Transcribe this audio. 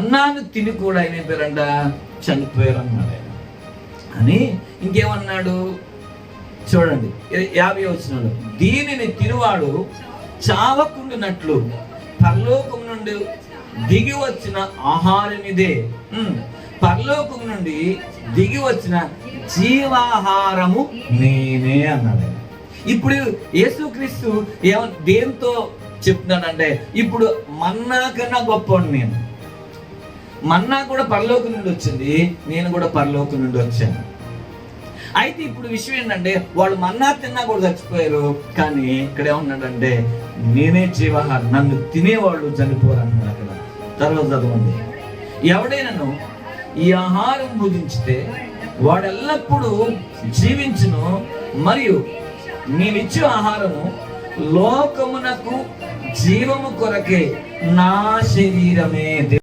మన్నాను తిని కూడా ఏమైపోయారంట, చనిపోయారు అన్నాడు ఆయన. అని ఇంకేమన్నాడు చూడండి 50వ వచనంలో, దీనిని తినువాడు చావకుండునట్లు పరలోకం నుండి దిగి వచ్చిన ఆహారం ఇదే, పరలోకం నుండి దిగి వచ్చిన జీవాహారము నేనే అన్నాడు. ఇప్పుడు యేసుక్రీస్తు దేంతో చెప్తున్నాడంటే, ఇప్పుడు మన్నా కన్నా గొప్పవాడు నేను. మన్నా కూడా పరలోకం నుండి వచ్చింది, నేను కూడా పరలోకం నుండి వచ్చాను. అయితే ఇప్పుడు విషయం ఏంటంటే, వాళ్ళు మన్నా తిన్నా కూడా చచ్చిపోయారు, కానీ ఇక్కడ ఏమన్నాడంటే నేనే జీవాహారం, నన్ను తినేవాళ్ళు చనిపోరు అన్నాడు. అక్కడ తర్వాత చదవండి, ఎవడైనాను ఈ ఆహారం భుజించితే వాడు ఎల్లప్పుడూ జీవించును, మరియు నేనిచ్చే ఆహారము లోకమునకు జీవము కొరకే నా శరీరమే.